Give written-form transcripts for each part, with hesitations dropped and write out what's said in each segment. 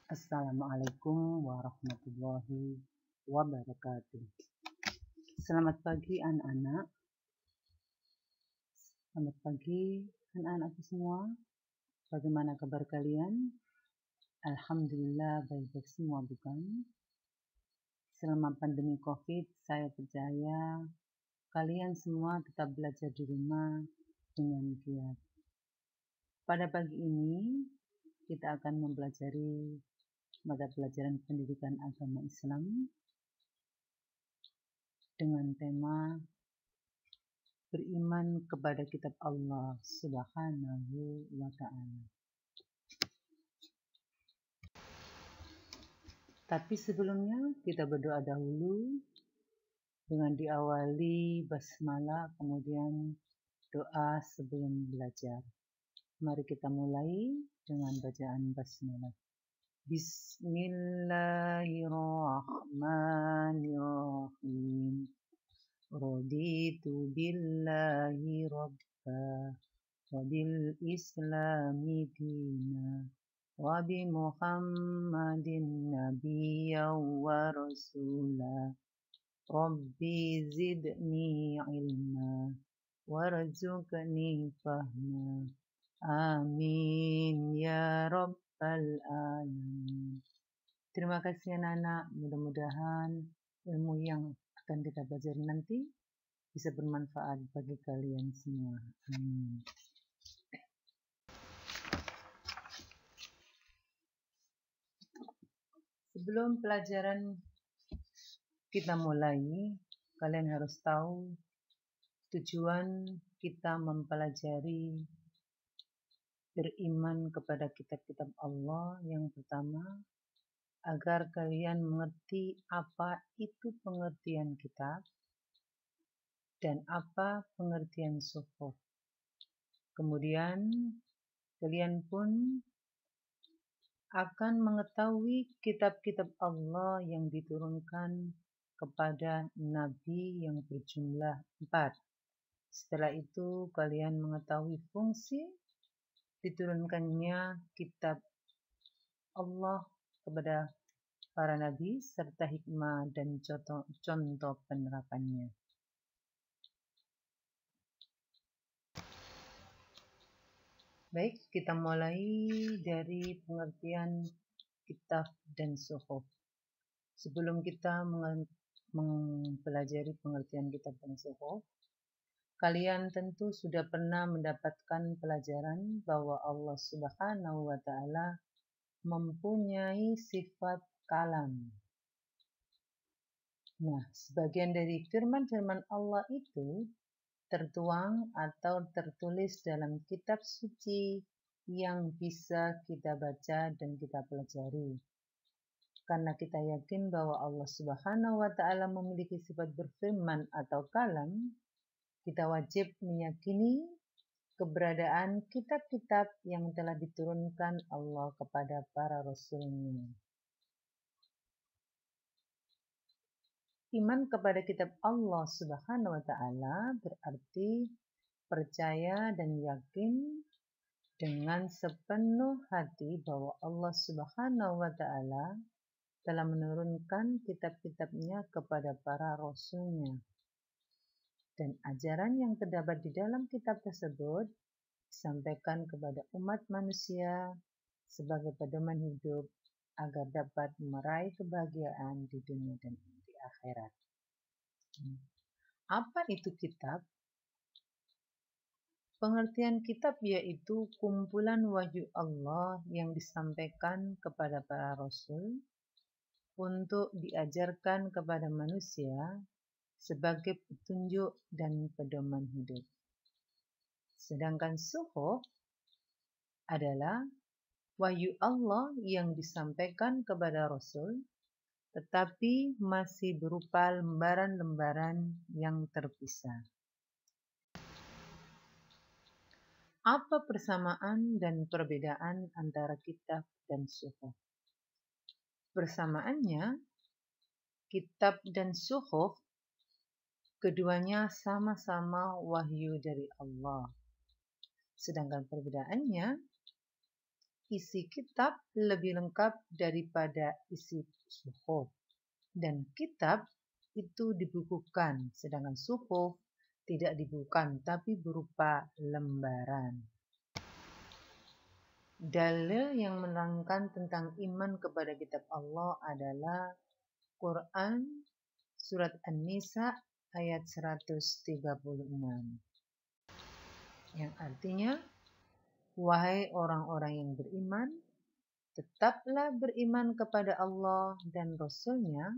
Assalamualaikum warahmatullahi wabarakatuh. Selamat pagi anak-anak. Selamat pagi anak-anakku semua. Bagaimana kabar kalian? Alhamdulillah baik-baik semua bukan? Selama pandemi COVID, saya percaya kalian semua tetap belajar di rumah dengan giat. Pada pagi ini, kita akan mempelajari mata pelajaran pendidikan agama Islam dengan tema beriman kepada kitab Allah Subhanahu wa Ta'ala. Tapi sebelumnya kita berdoa dahulu dengan diawali basmalah, kemudian doa sebelum belajar. Mari kita mulai dengan bacaan basmalah. Bismillahirrahmanirrahim. Raditu billahi rabba wa bil islami dina wa bi muhammadin nabiyyan wa rasula. Rabbi zidni ilma warzuqni fahma. Amin ya rabbal alamin. Terima kasih anak-anak, mudah-mudahan ilmu yang akan kita belajar nanti bisa bermanfaat bagi kalian semua. Amin. Sebelum pelajaran kita mulai, kalian harus tahu tujuan kita mempelajari beriman kepada kitab-kitab Allah. Yang pertama, agar kalian mengerti apa itu pengertian kitab dan apa pengertian suhuf. Kemudian kalian pun akan mengetahui kitab-kitab Allah yang diturunkan kepada Nabi yang berjumlah 4. Setelah itu kalian mengetahui fungsi diturunkannya kitab Allah kepada para nabi serta hikmah dan contoh penerapannya. Baik, kita mulai dari pengertian kitab dan suhuf. Sebelum kita mempelajari pengertian kitab dan suhuf, kalian tentu sudah pernah mendapatkan pelajaran bahwa Allah Subhanahu wa Ta'ala mempunyai sifat kalam. Nah, sebagian dari firman-firman Allah itu tertuang atau tertulis dalam kitab suci yang bisa kita baca dan kita pelajari. Karena kita yakin bahwa Allah Subhanahu wa Ta'ala memiliki sifat berfirman atau kalam, kita wajib meyakini keberadaan kitab-kitab yang telah diturunkan Allah kepada para rasulnya. Iman kepada kitab Allah Subhanahu wa Ta'ala berarti percaya dan yakin dengan sepenuh hati bahwa Allah Subhanahu wa Ta'ala telah menurunkan kitab-kitabnya kepada para rasulnya. Dan ajaran yang terdapat di dalam kitab tersebut disampaikan kepada umat manusia sebagai pedoman hidup agar dapat meraih kebahagiaan di dunia dan di akhirat. Apa itu kitab? Pengertian kitab yaitu kumpulan wahyu Allah yang disampaikan kepada para rasul untuk diajarkan kepada manusia sebagai petunjuk dan pedoman hidup. Sedangkan suhuf adalah wahyu Allah yang disampaikan kepada rasul tetapi masih berupa lembaran-lembaran yang terpisah. Apa persamaan dan perbedaan antara kitab dan suhuf? Persamaannya, kitab dan suhuf keduanya sama-sama wahyu dari Allah. Sedangkan perbedaannya, isi kitab lebih lengkap daripada isi suhuf. Dan kitab itu dibukukan, sedangkan suhuf tidak dibukukan tapi berupa lembaran. Dalil yang menerangkan tentang iman kepada kitab Allah adalah Quran surat An-Nisa ayat 136. Yang artinya, wahai orang-orang yang beriman, tetaplah beriman kepada Allah dan Rasul-Nya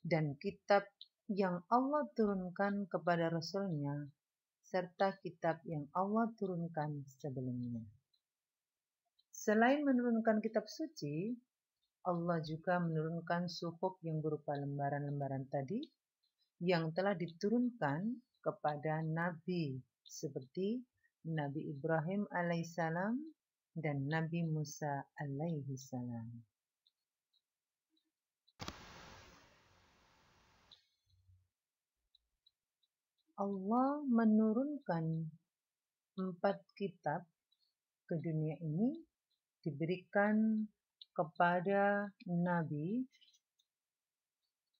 dan kitab yang Allah turunkan kepada Rasul-Nya serta kitab yang Allah turunkan sebelumnya. Selain menurunkan kitab suci, Allah juga menurunkan suhuf yang berupa lembaran-lembaran tadi yang telah diturunkan kepada Nabi seperti Nabi Ibrahim alaihissalam dan Nabi Musa alaihissalam. Allah menurunkan 4 kitab ke dunia ini diberikan kepada Nabi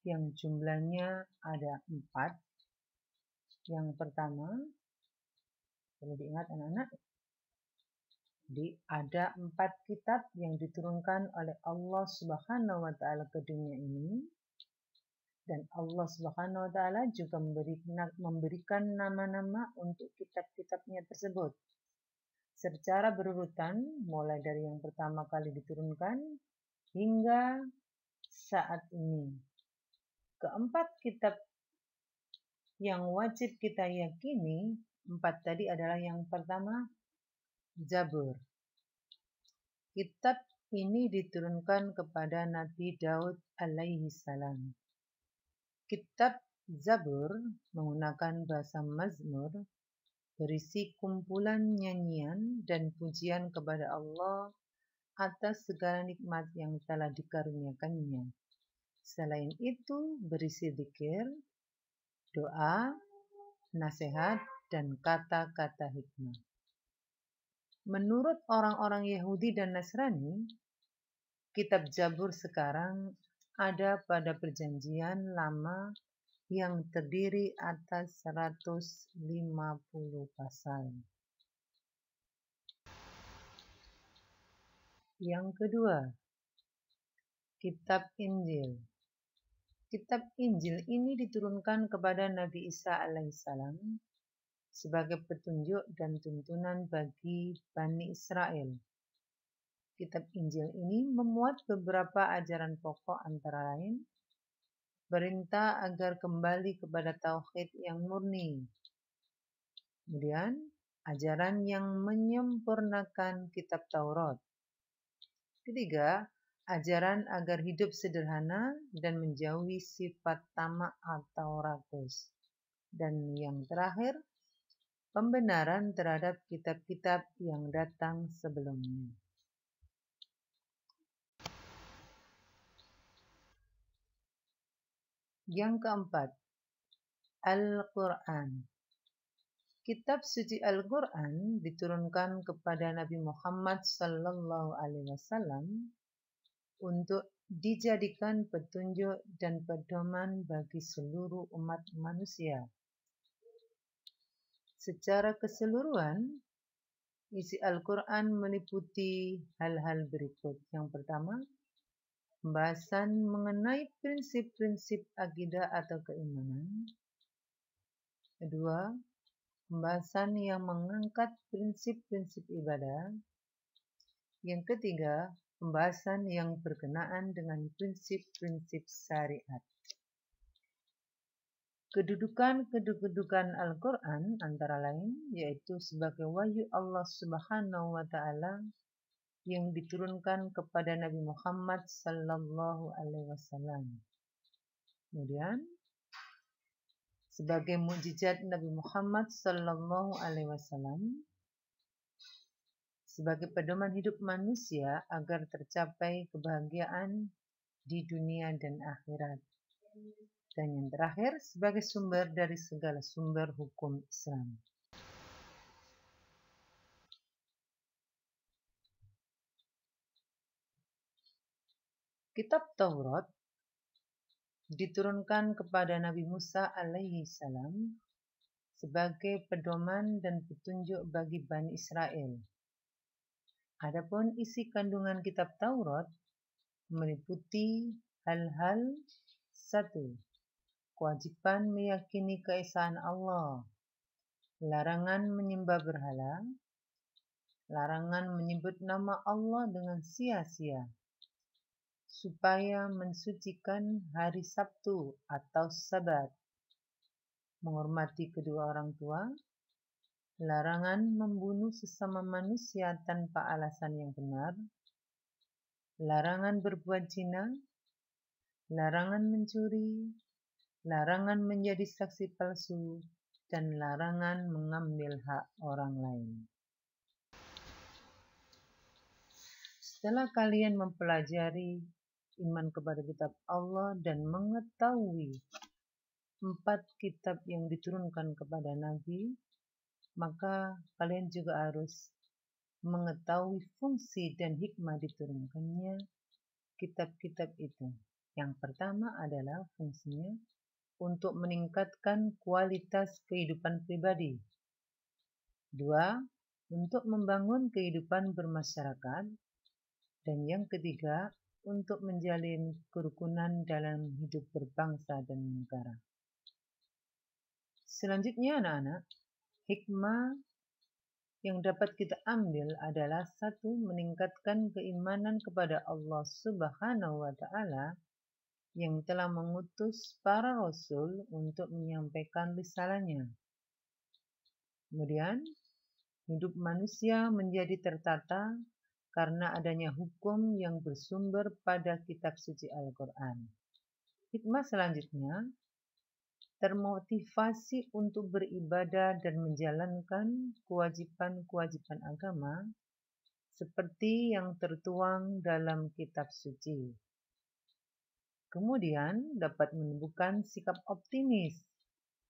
yang jumlahnya ada 4. Yang pertama, perlu diingat anak-anak, jadi ada 4 kitab yang diturunkan oleh Allah Subhanahu wa Ta'ala ke dunia ini, dan Allah Subhanahu wa Ta'ala juga memberikan nama-nama untuk kitab-kitabnya tersebut secara berurutan, mulai dari yang pertama kali diturunkan hingga saat ini. Keempat kitab yang wajib kita yakini, 4 tadi adalah yang pertama, Zabur. Kitab ini diturunkan kepada Nabi Daud alaihissalam. Kitab Zabur menggunakan bahasa Mazmur, berisi kumpulan nyanyian dan pujian kepada Allah atas segala nikmat yang telah dikaruniakannya. Selain itu, berisi zikir, doa, nasihat, dan kata-kata hikmah. Menurut orang-orang Yahudi dan Nasrani, kitab Zabur sekarang ada pada Perjanjian Lama yang terdiri atas 150 pasal. Yang kedua, kitab Injil. Kitab Injil ini diturunkan kepada Nabi Isa alaihissalam sebagai petunjuk dan tuntunan bagi Bani Israel. Kitab Injil ini memuat beberapa ajaran pokok antara lain perintah agar kembali kepada tauhid yang murni. Kemudian, ajaran yang menyempurnakan kitab Taurat. Ketiga, ajaran agar hidup sederhana dan menjauhi sifat tamak atau rakus. Dan yang terakhir, pembenaran terhadap kitab-kitab yang datang sebelumnya. Yang keempat, Al-Quran. Kitab suci Al-Quran diturunkan kepada Nabi Muhammad SAW untuk dijadikan petunjuk dan pedoman bagi seluruh umat manusia. Secara keseluruhan, isi Al-Quran meliputi hal-hal berikut. Yang pertama, pembahasan mengenai prinsip-prinsip akidah atau keimanan. Kedua, pembahasan yang mengangkat prinsip-prinsip ibadah. Yang ketiga, pembahasan yang berkenaan dengan prinsip-prinsip syariat. Kedudukan Al-Quran antara lain yaitu sebagai wahyu Allah Subhanahu wa Ta'ala yang diturunkan kepada Nabi Muhammad sallallahu alaihi wasallam. Kemudian sebagai mukjizat Nabi Muhammad sallallahu alaihi wasallam sebagai pedoman hidup manusia agar tercapai kebahagiaan di dunia dan akhirat. Dan yang terakhir sebagai sumber dari segala sumber hukum Islam. Kitab Taurat diturunkan kepada Nabi Musa alaihi salam sebagai pedoman dan petunjuk bagi Bani Israel. Adapun isi kandungan kitab Taurat meliputi hal-hal: 1. Kewajiban meyakini keesaan Allah, larangan menyembah berhala, larangan menyebut nama Allah dengan sia-sia, supaya mensucikan hari Sabtu atau Sabat, menghormati kedua orang tua, larangan membunuh sesama manusia tanpa alasan yang benar, larangan berbuat zina, larangan mencuri, larangan menjadi saksi palsu, dan larangan mengambil hak orang lain. Setelah kalian mempelajari iman kepada kitab Allah dan mengetahui 4 kitab yang diturunkan kepada Nabi, maka kalian juga harus mengetahui fungsi dan hikmah diturunkannya kitab-kitab itu. Yang pertama adalah fungsinya untuk meningkatkan kualitas kehidupan pribadi. 2. Untuk membangun kehidupan bermasyarakat. Dan yang ketiga, untuk menjalin kerukunan dalam hidup berbangsa dan negara. Selanjutnya anak-anak, hikmah yang dapat kita ambil adalah 1. Meningkatkan keimanan kepada Allah Subhanahu wa Ta'ala yang telah mengutus para rasul untuk menyampaikan risalahnya. Kemudian, hidup manusia menjadi tertata karena adanya hukum yang bersumber pada kitab suci Al-Quran. Hikmah selanjutnya, termotivasi untuk beribadah dan menjalankan kewajiban-kewajiban agama seperti yang tertuang dalam kitab suci. Kemudian dapat menumbuhkan sikap optimis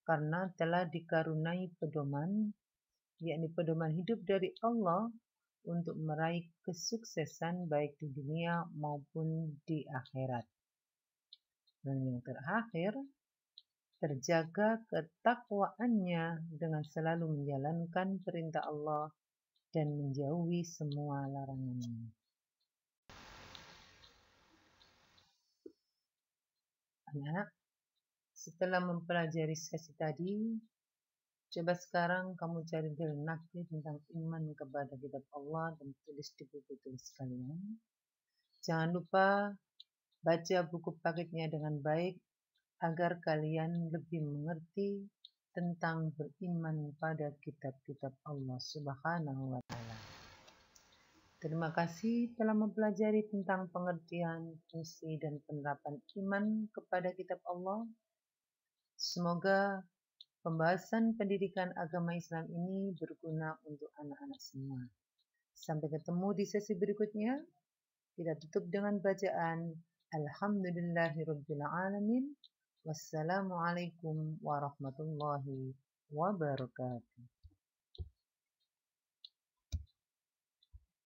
karena telah dikaruniai pedoman, yakni pedoman hidup dari Allah untuk meraih kesuksesan baik di dunia maupun di akhirat. Dan yang terakhir, terjaga ketakwaannya dengan selalu menjalankan perintah Allah dan menjauhi semua larangannya. Anak, setelah mempelajari sesi tadi, coba sekarang kamu cari nakli tentang iman kepada kitab Allah dan tulis di buku tulis kalian. Jangan lupa baca buku paketnya dengan baik agar kalian lebih mengerti tentang beriman pada kitab-kitab Allah Subhanahu wa Ta'ala. Terima kasih telah mempelajari tentang pengertian, fungsi, dan penerapan iman kepada kitab Allah. Semoga pembahasan pendidikan agama Islam ini berguna untuk anak-anak semua. Sampai ketemu di sesi berikutnya. Kita tutup dengan bacaan Alhamdulillahirrabbilalamin. Wassalamualaikum warahmatullahi wabarakatuh.